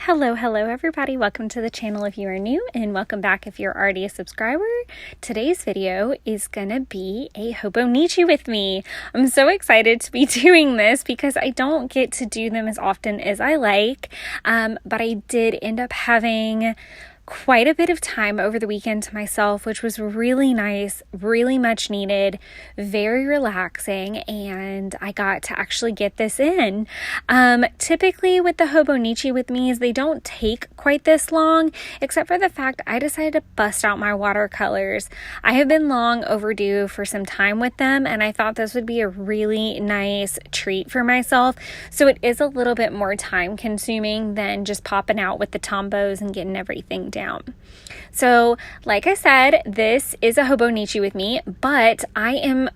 Hello everybody. Welcome to the channel if you are new, and welcome back if you're already a subscriber. Today's video is gonna be a Hobonichi with me. I'm so excited to be doing this because I don't get to do them as often as I like, but I did end up having quite a bit of time over the weekend to myself, which was really nice, really much needed, very relaxing, and I got to actually get this in. Typically with the Hobonichi with me is they don't take quite this long, except for the fact I decided to bust out my watercolors. I have been long overdue for some time with them, and I thought this would be a really nice treat for myself. So it is a little bit more time consuming than just popping out with the Tombos and getting everything down. So like I said, this is a Hobonichi with me, but I am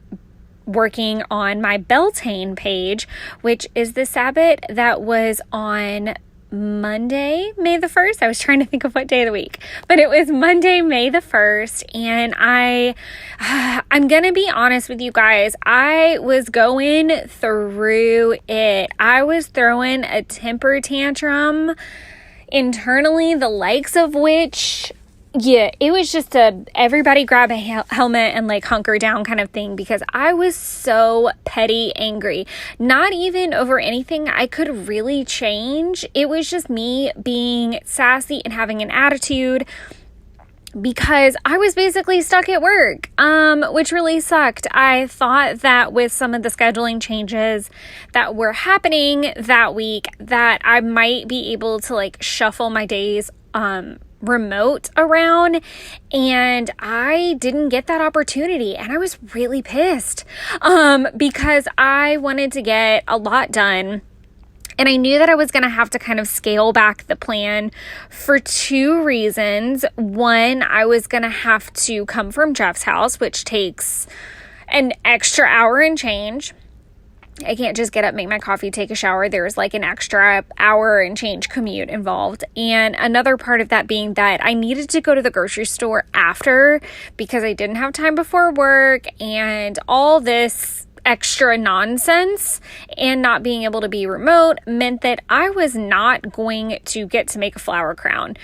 working on my Beltane page, which is the Sabbath that was on Monday, May the 1st. I was trying to think of what day of the week, but it was Monday, May the 1st. And I'm going to be honest with you guys. I was going through it. I was throwing a temper tantrum internally, the likes of which, it was just everybody grab a helmet and like hunker down kind of thing, because I was so petty angry, not even over anything I could really change. It was just me being sassy and having an attitude because I was basically stuck at work, which really sucked. I thought that with some of the scheduling changes that were happening that week, that I might be able to like shuffle my days remote around, and I didn't get that opportunity, and I was really pissed because I wanted to get a lot done. And I knew that I was going to have to kind of scale back the plan for two reasons. One, I was going to have to come from Jeff's house, which takes an extra hour and change. I can't just get up, make my coffee, take a shower. There's like an extra hour and change commute involved. And another part of that being that I needed to go to the grocery store after because I didn't have time before work, and all this extra nonsense and not being able to be remote meant that I was not going to get to make a flower crown,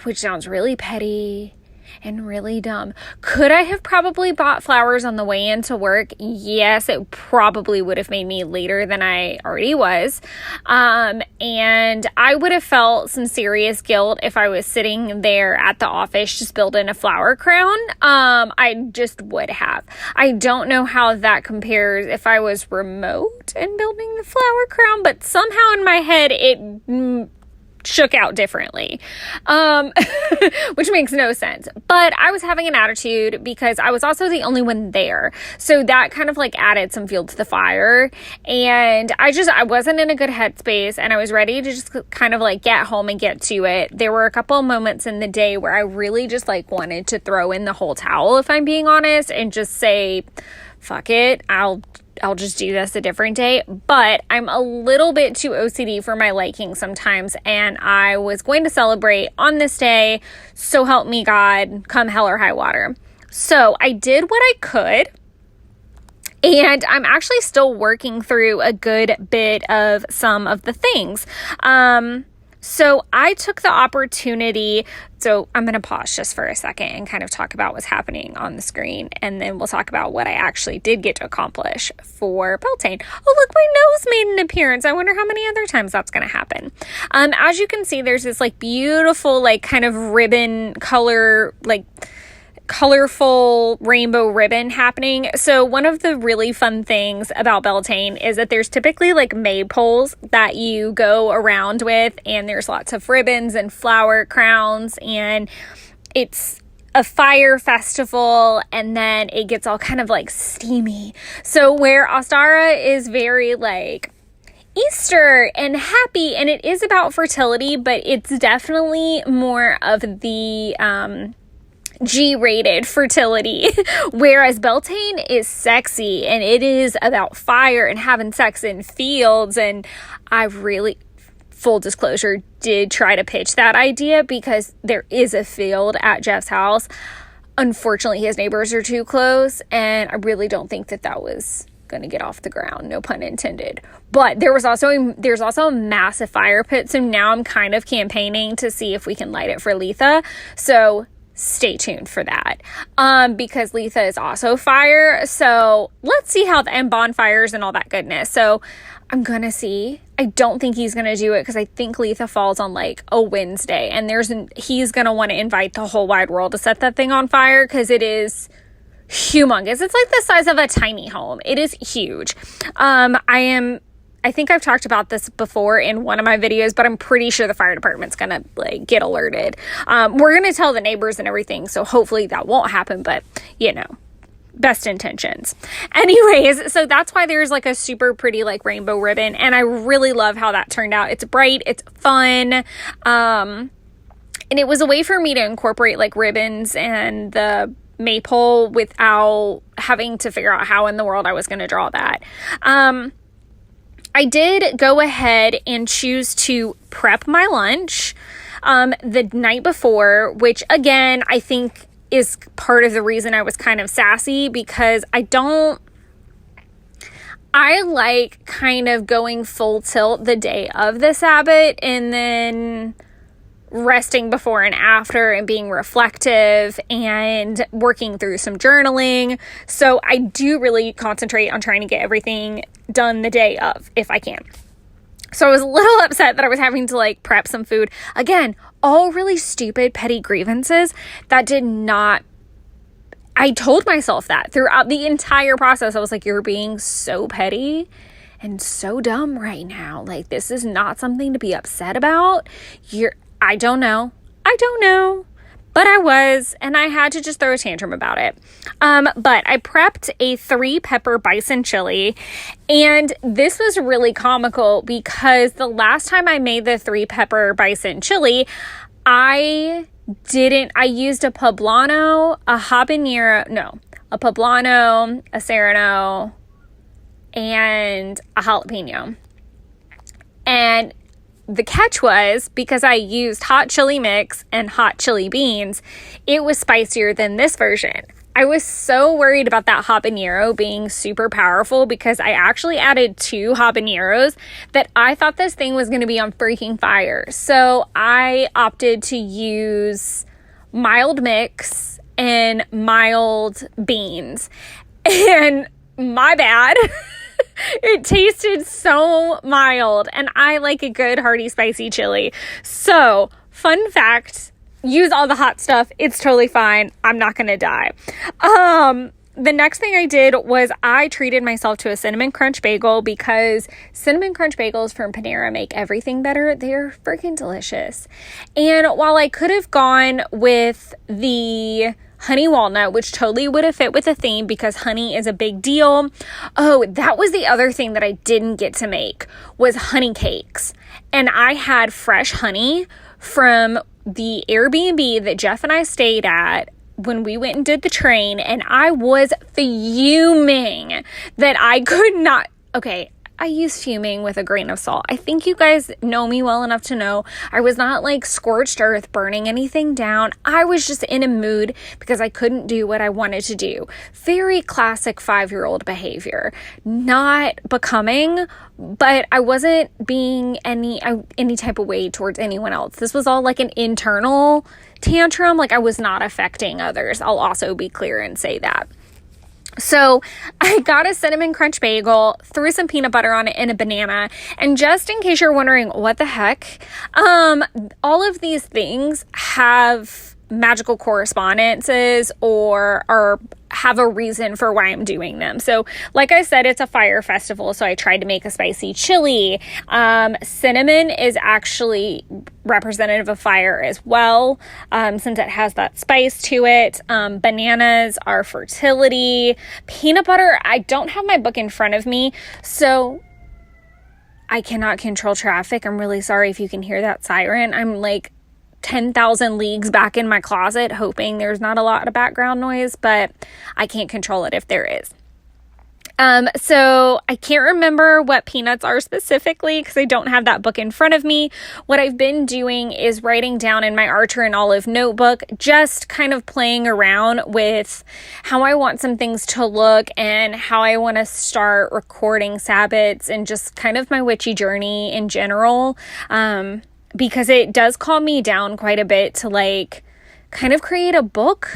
which sounds really petty and really dumb. Could I have probably bought flowers on the way into work? Yes, it probably would have made me later than I already was. And I would have felt some serious guilt if I was sitting there at the office just building a flower crown. I just would have. I don't know how that compares if I was remote and building the flower crown, but somehow in my head it shook out differently, which makes no sense. But I was having an attitude because I was also the only one there. So that kind of like added some fuel to the fire. And I wasn't in a good headspace, and I was ready to just kind of like get home and get to it. There were a couple of moments in the day where I really just like wanted to throw in the whole towel, if I'm being honest, and just say, fuck it, I'll just do this a different day. But I'm a little bit too OCD for my liking sometimes, and I was going to celebrate on this day, so help me God, come hell or high water. So I did what I could, and I'm actually still working through a good bit of some of the things. So I took the opportunity, so I'm going to pause just for a second and kind of talk about what's happening on the screen, and then we'll talk about what I actually did get to accomplish for Beltane. Oh, look, my nose made an appearance. I wonder how many other times that's going to happen. As you can see, there's this like beautiful, like kind of ribbon color, like colorful rainbow ribbon happening. So one of the really fun things about Beltane is that there's typically like maypoles that you go around with, and there's lots of ribbons and flower crowns, and it's a fire festival, and then it gets all kind of like steamy. So where Ostara is very like Easter and happy, and it is about fertility, but it's definitely more of the G-rated fertility, whereas Beltane is sexy, and it is about fire and having sex in fields. And I really, full disclosure, did try to pitch that idea because there is a field at Jeff's house. Unfortunately, his neighbors are too close, and I really don't think that was going to get off the ground, no pun intended. But there's also a massive fire pit, so now I'm kind of campaigning to see if we can light it for Letha. So stay tuned for that, because Letha is also fire. So let's see how and bonfires and all that goodness. So I'm gonna see. I don't think he's gonna do it because I think Letha falls on like a Wednesday, and he's gonna want to invite the whole wide world to set that thing on fire because it is humongous. It's like the size of a tiny home. It is huge. I think I've talked about this before in one of my videos, but I'm pretty sure the fire department's gonna like get alerted. We're gonna tell the neighbors and everything, so hopefully that won't happen, but best intentions. Anyways, so that's why there's like a super pretty like rainbow ribbon, and I really love how that turned out. It's bright, it's fun, and it was a way for me to incorporate like ribbons and the maple without having to figure out how in the world I was going to draw that. I did go ahead and choose to prep my lunch the night before, which again, I think is part of the reason I was kind of sassy, because I like kind of going full tilt the day of the Sabbath and then resting before and after and being reflective and working through some journaling. So I do really concentrate on trying to get everything done the day of if I can. So I was a little upset that I was having to like prep some food. Again, all really stupid, petty grievances that did not. I told myself that throughout the entire process. I was like, you're being so petty and so dumb right now. Like, this is not something to be upset about. I don't know, but I was, and I had to just throw a tantrum about it. But I prepped a 3-pepper bison chili, and this was really comical because the last time I made the 3-pepper bison chili, I used a poblano, a poblano, a serrano, and a jalapeno. And the catch was, because I used hot chili mix and hot chili beans, it was spicier than this version. I was so worried about that habanero being super powerful because I actually added 2 habaneros that I thought this thing was going to be on freaking fire. So I opted to use mild mix and mild beans. And my bad. It tasted so mild, and I like a good hearty spicy chili. So, fun fact, use all the hot stuff. It's totally fine. I'm not going to die. The next thing I did was I treated myself to a cinnamon crunch bagel because cinnamon crunch bagels from Panera make everything better. They're freaking delicious. And while I could have gone with the honey walnut, which totally would have fit with the theme because honey is a big deal. Oh, that was the other thing that I didn't get to make was honey cakes. And I had fresh honey from the Airbnb that Jeff and I stayed at when we went and did the train, and I was fuming that I could not. Okay, I use fuming with a grain of salt. I think you guys know me well enough to know I was not like scorched earth burning anything down. I was just in a mood because I couldn't do what I wanted to do. Very classic 5-year-old behavior. Not becoming, but I wasn't being any type of way towards anyone else. This was all like an internal tantrum. Like, I was not affecting others. I'll also be clear and say that. So I got a cinnamon crunch bagel, threw some peanut butter on it, and a banana. And just in case you're wondering what the heck, all of these things have magical correspondences or have a reason for why I'm doing them. So like I said, it's a fire festival, so I tried to make a spicy chili. Cinnamon is actually representative of fire as well, since it has that spice to it. Bananas are fertility. Peanut butter, I don't have my book in front of me, so I cannot control traffic. I'm really sorry if you can hear that siren. I'm like 10,000 leagues back in my closet, hoping there's not a lot of background noise, but I can't control it if there is. So I can't remember what peanuts are specifically because I don't have that book in front of me. What I've been doing is writing down in my Archer and Olive notebook, just kind of playing around with how I want some things to look and how I want to start recording Sabbats and just kind of my witchy journey in general. Because it does calm me down quite a bit to like kind of create a book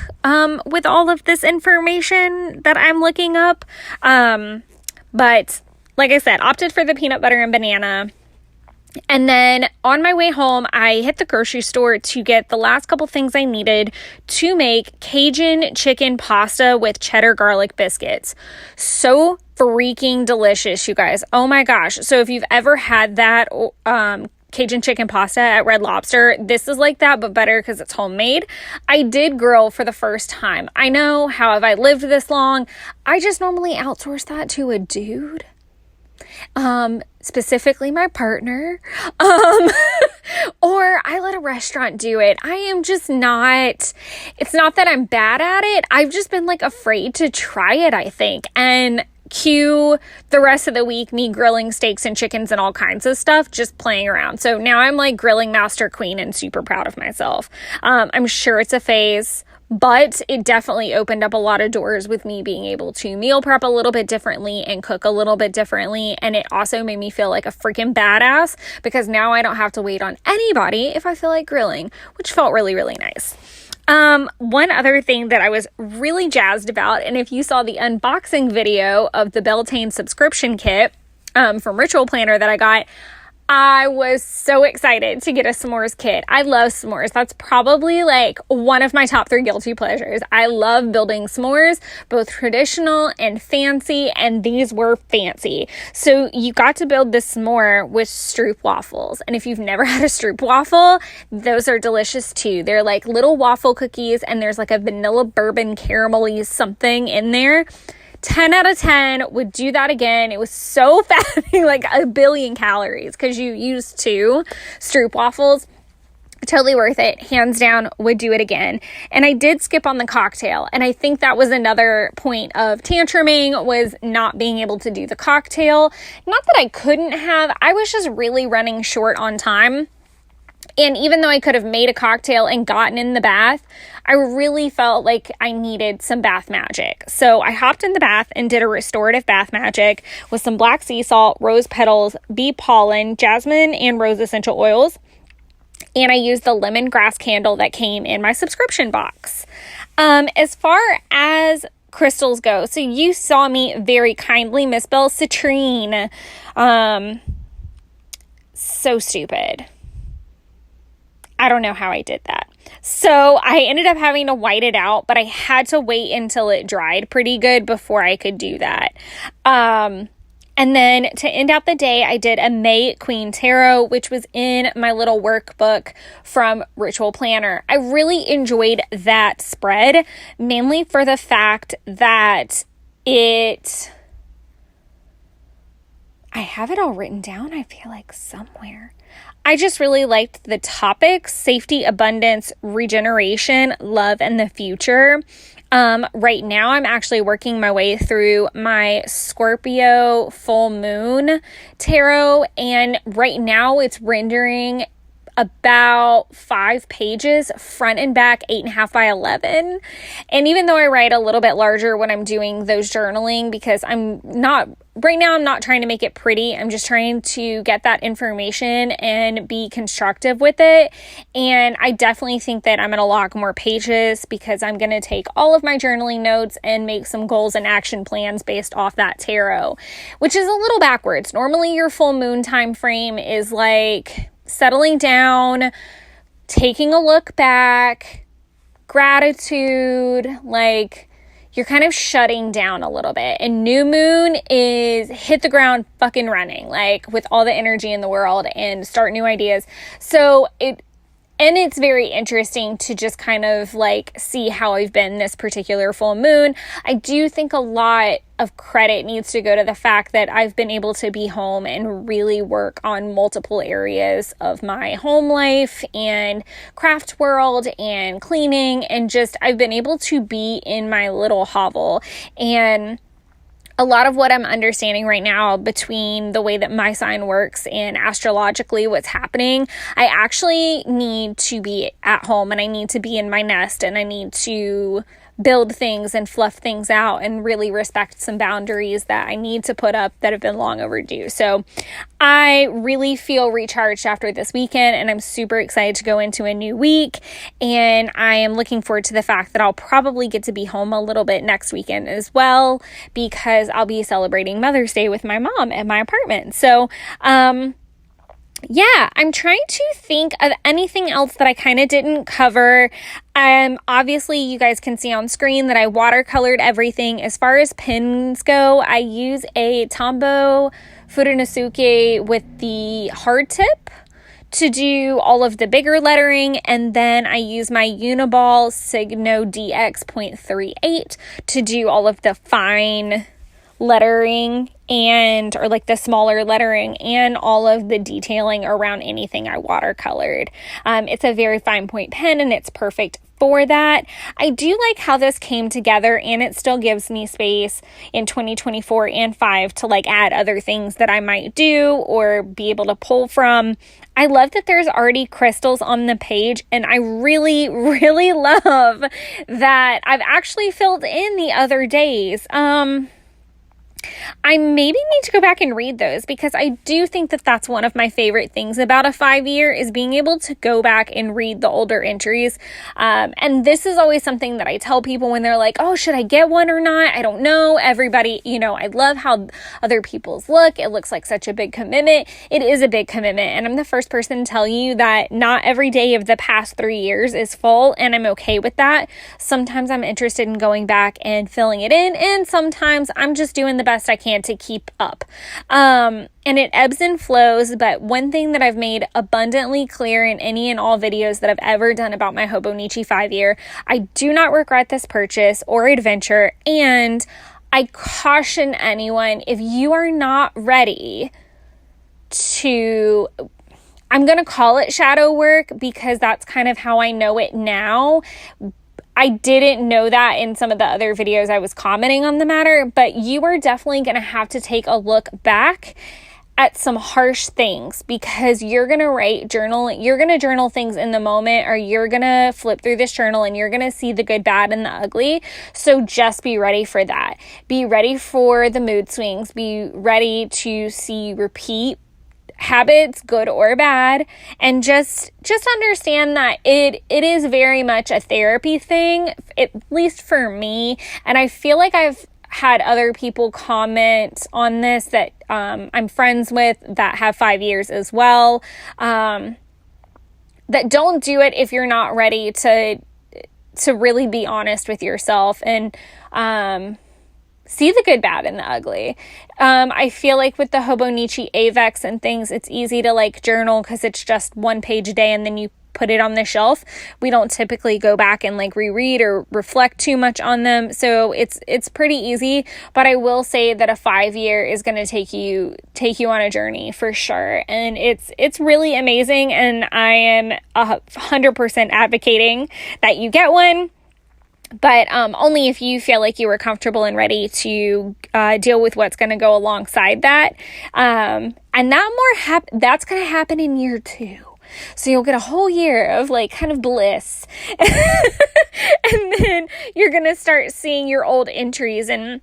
with all of this information that I'm looking up. But like I said, opted for the peanut butter and banana. And then on my way home, I hit the grocery store to get the last couple things I needed to make Cajun chicken pasta with cheddar garlic biscuits. So freaking delicious, you guys. Oh my gosh. So if you've ever had that, Cajun chicken pasta at Red Lobster, this is like that, but better because it's homemade. I did grill for the first time. I know, how have I lived this long? I just normally outsource that to a dude. Specifically my partner. Or I let a restaurant do it. I am just not, it's not that I'm bad at it. I've just been like afraid to try it, I think. And cue the rest of the week me grilling steaks and chickens and all kinds of stuff, just playing around. So now I'm like grilling master queen and super proud of myself. I'm sure it's a phase, but it definitely opened up a lot of doors with me being able to meal prep a little bit differently and cook a little bit differently. And it also made me feel like a freaking badass because now I don't have to wait on anybody if I feel like grilling, which felt really, really nice. One other thing that I was really jazzed about, and if you saw the unboxing video of the Beltane subscription kit from Ritual Planner that I got, I was so excited to get a s'mores kit. I love s'mores. That's probably like one of my top 3 guilty pleasures. I love building s'mores, both traditional and fancy, and these were fancy. So you got to build this s'more with stroop waffles. And if you've never had a stroop waffle, those are delicious too. They're like little waffle cookies and there's like a vanilla bourbon caramelly something in there. 10 out of 10 would do that again. It was so fattening, like a billion calories because you used 2 stroop waffles. Totally worth it. Hands down, would do it again. And I did skip on the cocktail. And I think that was another point of tantruming, was not being able to do the cocktail. Not that I couldn't have, I was just really running short on time. And even though I could have made a cocktail and gotten in the bath, I really felt like I needed some bath magic. So I hopped in the bath and did a restorative bath magic with some black sea salt, rose petals, bee pollen, jasmine, and rose essential oils. And I used the lemongrass candle that came in my subscription box. As far as crystals go, so you saw me very kindly misspell citrine. So stupid. I don't know how I did that. So I ended up having to white it out, but I had to wait until it dried pretty good before I could do that. And then to end out the day, I did a May Queen Tarot, which was in my little workbook from Ritual Planner. I really enjoyed that spread, mainly for the fact that I have it all written down, I feel like somewhere. I just really liked the topics: safety, abundance, regeneration, love, and the future. Right now, I'm actually working my way through my Scorpio full moon tarot, and right now it's rendering about 5 pages, front and back, 8.5 by 11. And even though I write a little bit larger when I'm doing those journaling, because right now I'm not trying to make it pretty. I'm just trying to get that information and be constructive with it. And I definitely think that I'm going to log more pages because I'm going to take all of my journaling notes and make some goals and action plans based off that tarot, which is a little backwards. Normally your full moon time frame is like settling down, taking a look back, gratitude, like you're kind of shutting down a little bit. And new moon is hit the ground fucking running, like with all the energy in the world and start new ideas. So it's very interesting to just kind of like see how I've been this particular full moon. I do think a lot of credit needs to go to the fact that I've been able to be home and really work on multiple areas of my home life and craft world and cleaning, and just I've been able to be in my little hovel. And a lot of what I'm understanding right now between the way that my sign works and astrologically what's happening, I actually need to be at home and I need to be in my nest and I need to build things and fluff things out and really respect some boundaries that I need to put up that have been long overdue. So I really feel recharged after this weekend and I'm super excited to go into a new week. And I am looking forward to the fact that I'll probably get to be home a little bit next weekend as well, because I'll be celebrating Mother's Day with my mom at my apartment. So, yeah, I'm trying to think of anything else that I kind of didn't cover. Obviously, you guys can see on screen that I watercolored everything. As far as pins go, I use a Tombow Furunosuke with the hard tip to do all of the bigger lettering, and then I use my Uniball Signo DX 0.38 to do all of the fine lettering or like the smaller lettering and all of the detailing around anything I watercolored. It's a very fine point pen and it's perfect for that. I do like how this came together, and it still gives me space in 2024 and 5 to like add other things that I might do or be able to pull from. I love that there's already crystals on the page, and I really, really love that I've actually filled in the other days. I maybe need to go back and read those, because I do think that that's one of my favorite things about a 5-year is being able to go back and read the older entries. And this is always something that I tell people when they're like, oh, should I get one or not? I don't know. Everybody, I love how other people's look. It looks like such a big commitment. It is a big commitment. And I'm the first person to tell you that not every day of the past 3 years is full, and I'm okay with that. Sometimes I'm interested in going back and filling it in, and sometimes I'm just doing the best I can to keep up. And it ebbs and flows, but one thing that I've made abundantly clear in any and all videos that I've ever done about my Hobonichi 5-year, I do not regret this purchase or adventure, and I caution anyone, if you are not ready to, I'm going to call it shadow work because that's kind of how I know it now. I didn't know that in some of the other videos I was commenting on the matter, but you are definitely going to have to take a look back at some harsh things, because you're going to journal things in the moment, or you're going to flip through this journal and you're going to see the good, bad, and the ugly. So just be ready for that. Be ready for the mood swings. Be ready to see repeat habits, good or bad, and just understand that it is very much a therapy thing, at least for me. And I feel like I've had other people comment on this that I'm friends with that have 5 years as well, that don't do it if you're not ready to really be honest with yourself and see the good, bad, and the ugly. I feel like with the Hobonichi Avex and things, it's easy to like journal because it's just 1 page a day and then you put it on the shelf. We don't typically go back and like reread or reflect too much on them. So it's pretty easy, but I will say that a 5-year is going to take you on a journey for sure. And it's really amazing. And I am 100% advocating that you get one. But only if you feel like you were comfortable and ready to deal with what's going to go alongside that. And that's going to happen in year 2. So you'll get a whole year of like kind of bliss. And then you're going to start seeing your old entries, and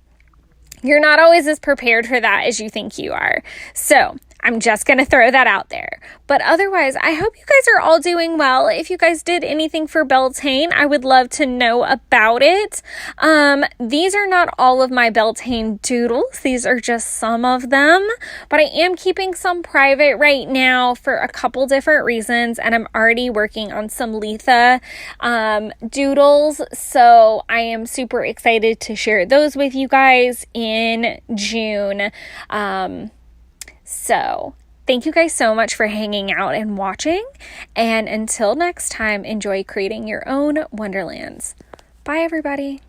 you're not always as prepared for that as you think you are. So I'm just going to throw that out there. But otherwise, I hope you guys are all doing well. If you guys did anything for Beltane, I would love to know about it. These are not all of my Beltane doodles. These are just some of them. But I am keeping some private right now for a couple different reasons. And I'm already working on some Letha doodles. So I am super excited to share those with you guys in June. So thank you guys so much for hanging out and watching. And until next time, enjoy creating your own wonderlands. Bye, everybody.